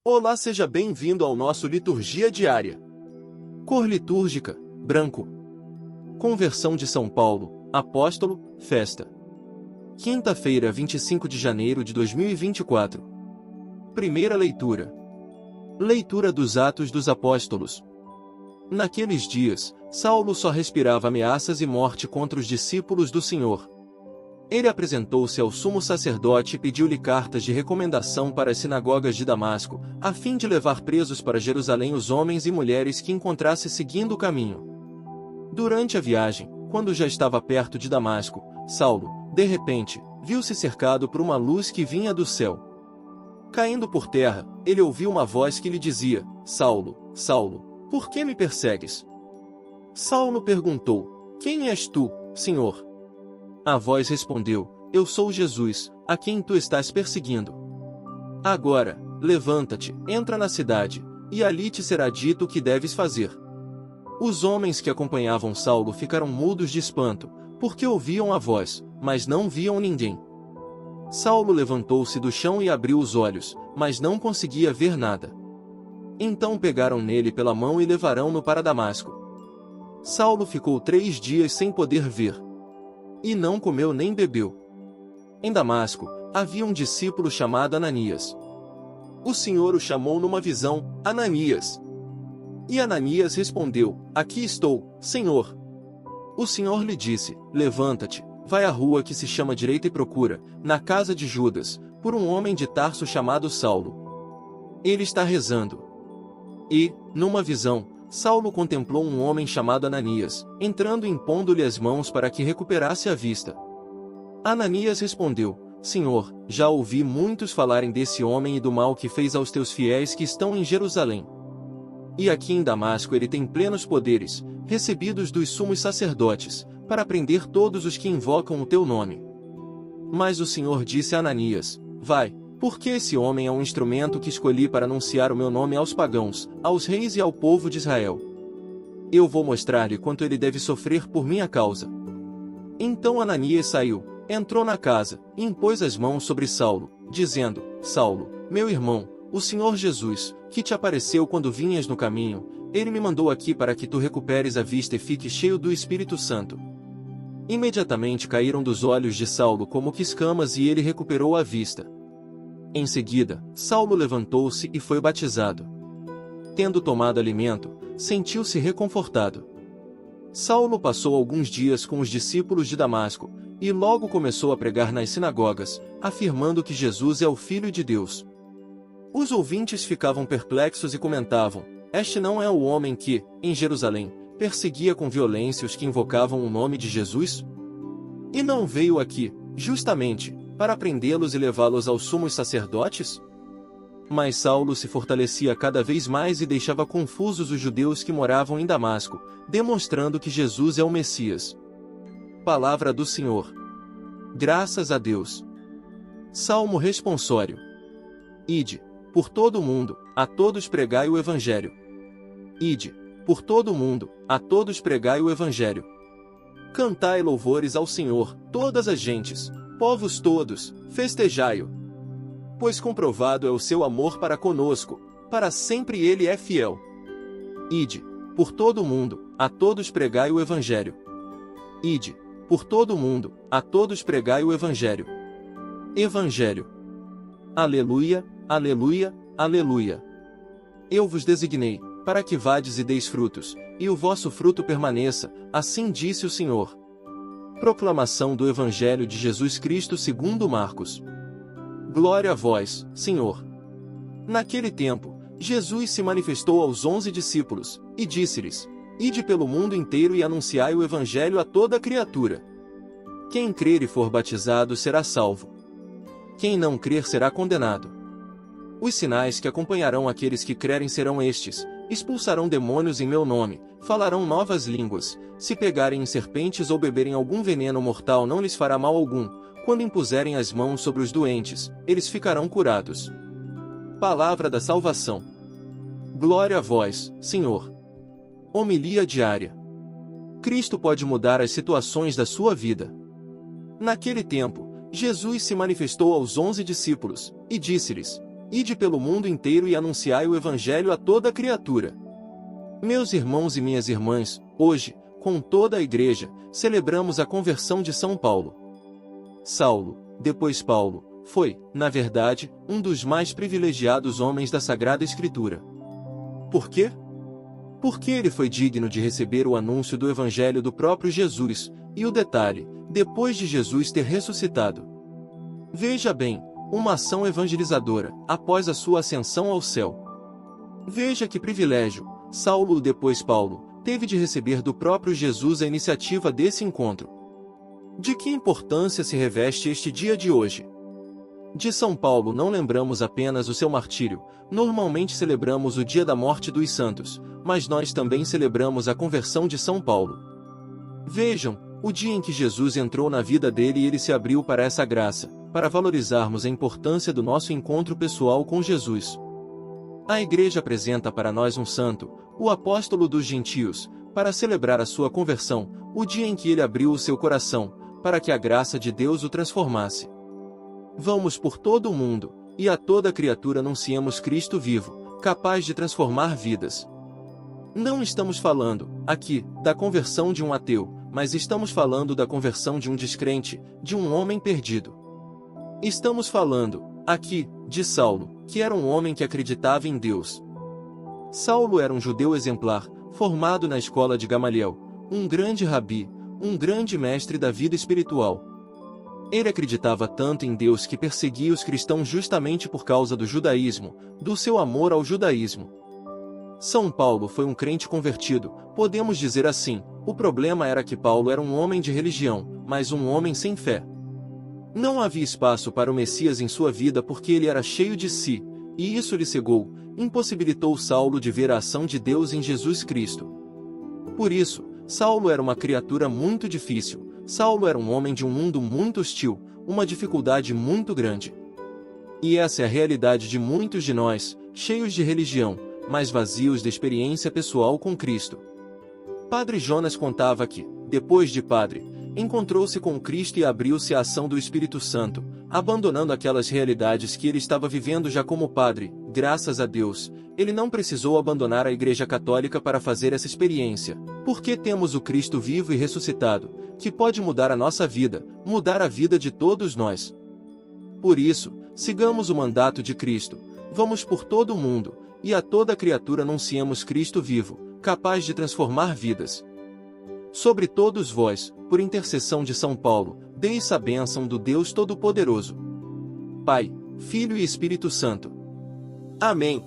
Olá, seja bem-vindo ao nosso Liturgia Diária. Cor litúrgica, branco. Conversão de São Paulo, apóstolo, festa. Quinta-feira, 25 de janeiro de 2024. Primeira leitura. Leitura dos Atos dos Apóstolos. Naqueles dias, Saulo só respirava ameaças e morte contra os discípulos do Senhor. Ele apresentou-se ao sumo sacerdote e pediu-lhe cartas de recomendação para as sinagogas de Damasco, a fim de levar presos para Jerusalém os homens e mulheres que encontrasse seguindo o caminho. Durante a viagem, quando já estava perto de Damasco, Saulo, de repente, viu-se cercado por uma luz que vinha do céu. Caindo por terra, ele ouviu uma voz que lhe dizia: Saulo, Saulo, por que me persegues? Saulo perguntou: Quem és tu, Senhor? A voz respondeu: Eu sou Jesus, a quem tu estás perseguindo. Agora, levanta-te, entra na cidade, e ali te será dito o que deves fazer. Os homens que acompanhavam Saulo ficaram mudos de espanto, porque ouviam a voz, mas não viam ninguém. Saulo levantou-se do chão e abriu os olhos, mas não conseguia ver nada. Então pegaram nele pela mão e levaram-no para Damasco. Saulo ficou 3 dias sem poder ver. E não comeu nem bebeu. Em Damasco, havia um discípulo chamado Ananias. O Senhor o chamou numa visão: Ananias. E Ananias respondeu: Aqui estou, Senhor. O Senhor lhe disse: Levanta-te, vai à rua que se chama Direita e procura, na casa de Judas, por um homem de Tarso chamado Saulo. Ele está rezando. E, numa visão, Saulo contemplou um homem chamado Ananias, entrando e impondo-lhe as mãos para que recuperasse a vista. Ananias respondeu: Senhor, já ouvi muitos falarem desse homem e do mal que fez aos teus fiéis que estão em Jerusalém. E aqui em Damasco ele tem plenos poderes, recebidos dos sumos sacerdotes, para prender todos os que invocam o teu nome. Mas o Senhor disse a Ananias: Vai, porque esse homem é um instrumento que escolhi para anunciar o meu nome aos pagãos, aos reis e ao povo de Israel. Eu vou mostrar-lhe quanto ele deve sofrer por minha causa. Então Ananias saiu, entrou na casa, e impôs as mãos sobre Saulo, dizendo: Saulo, meu irmão, o Senhor Jesus, que te apareceu quando vinhas no caminho, ele me mandou aqui para que tu recuperes a vista e fiques cheio do Espírito Santo. Imediatamente caíram dos olhos de Saulo como que escamas e ele recuperou a vista. Em seguida, Saulo levantou-se e foi batizado. Tendo tomado alimento, sentiu-se reconfortado. Saulo passou alguns dias com os discípulos de Damasco, e logo começou a pregar nas sinagogas, afirmando que Jesus é o Filho de Deus. Os ouvintes ficavam perplexos e comentavam: Este não é o homem que, em Jerusalém, perseguia com violência os que invocavam o nome de Jesus? E não veio aqui, justamente, para prendê-los e levá-los aos sumos sacerdotes? Mas Saulo se fortalecia cada vez mais e deixava confusos os judeus que moravam em Damasco, demonstrando que Jesus é o Messias. Palavra do Senhor. Graças a Deus. Salmo responsório. Ide, por todo o mundo, a todos pregai o Evangelho. Ide, por todo o mundo, a todos pregai o Evangelho. Cantai louvores ao Senhor, todas as gentes, povos todos, festejai-o. Pois comprovado é o seu amor para conosco, para sempre ele é fiel. Ide, por todo o mundo, a todos pregai o Evangelho. Ide, por todo o mundo, a todos pregai o Evangelho. Evangelho. Aleluia, aleluia, aleluia. Eu vos designei, para que vades e deis frutos, e o vosso fruto permaneça, assim disse o Senhor. Proclamação do Evangelho de Jesus Cristo segundo Marcos. Glória a vós, Senhor. Naquele tempo, Jesus se manifestou aos 11 discípulos, e disse-lhes: Ide pelo mundo inteiro e anunciai o Evangelho a toda criatura. Quem crer e for batizado será salvo. Quem não crer será condenado. Os sinais que acompanharão aqueles que crerem serão estes: expulsarão demônios em meu nome, falarão novas línguas, se pegarem em serpentes ou beberem algum veneno mortal não lhes fará mal algum, quando impuserem as mãos sobre os doentes, eles ficarão curados. Palavra da salvação. Glória a vós, Senhor. Homilia diária. Cristo pode mudar as situações da sua vida. Naquele tempo, Jesus se manifestou aos 11 discípulos, e disse-lhes: Ide pelo mundo inteiro e anunciai o Evangelho a toda criatura. Meus irmãos e minhas irmãs, hoje, com toda a Igreja, celebramos a conversão de São Paulo. Saulo, depois Paulo, foi, na verdade, um dos mais privilegiados homens da Sagrada Escritura. Por quê? Porque ele foi digno de receber o anúncio do Evangelho do próprio Jesus, e o detalhe, depois de Jesus ter ressuscitado. Veja bem, uma ação evangelizadora, após a sua ascensão ao céu. Veja que privilégio, Saulo, depois Paulo, teve de receber do próprio Jesus a iniciativa desse encontro. De que importância se reveste este dia de hoje? De São Paulo não lembramos apenas o seu martírio, normalmente celebramos o dia da morte dos santos, mas nós também celebramos a conversão de São Paulo. Vejam, o dia em que Jesus entrou na vida dele e ele se abriu para essa graça, para valorizarmos a importância do nosso encontro pessoal com Jesus. A Igreja apresenta para nós um santo, o apóstolo dos gentios, para celebrar a sua conversão, o dia em que ele abriu o seu coração, para que a graça de Deus o transformasse. Vamos por todo o mundo, e a toda criatura anunciemos Cristo vivo, capaz de transformar vidas. Não estamos falando, aqui, da conversão de um ateu, mas estamos falando da conversão de um descrente, de um homem perdido. Estamos falando, aqui, de Saulo, que era um homem que acreditava em Deus. Saulo era um judeu exemplar, formado na escola de Gamaliel, um grande rabi, um grande mestre da vida espiritual. Ele acreditava tanto em Deus que perseguia os cristãos justamente por causa do judaísmo, do seu amor ao judaísmo. São Paulo foi um crente convertido, podemos dizer assim. O problema era que Paulo era um homem de religião, mas um homem sem fé. Não havia espaço para o Messias em sua vida porque ele era cheio de si, e isso lhe cegou, impossibilitou Saulo de ver a ação de Deus em Jesus Cristo. Por isso, Saulo era uma criatura muito difícil. Saulo era um homem de um mundo muito hostil, uma dificuldade muito grande. E essa é a realidade de muitos de nós, cheios de religião, mas vazios de experiência pessoal com Cristo. Padre Jonas contava que, depois de padre, encontrou-se com Cristo e abriu-se à ação do Espírito Santo, abandonando aquelas realidades que ele estava vivendo já como padre. Graças a Deus, ele não precisou abandonar a Igreja Católica para fazer essa experiência, porque temos o Cristo vivo e ressuscitado, que pode mudar a nossa vida, mudar a vida de todos nós. Por isso, sigamos o mandato de Cristo, vamos por todo o mundo, e a toda criatura anunciemos Cristo vivo, capaz de transformar vidas. Sobre todos vós, por intercessão de São Paulo, deis a bênção do Deus Todo-Poderoso. Pai, Filho e Espírito Santo. Amém.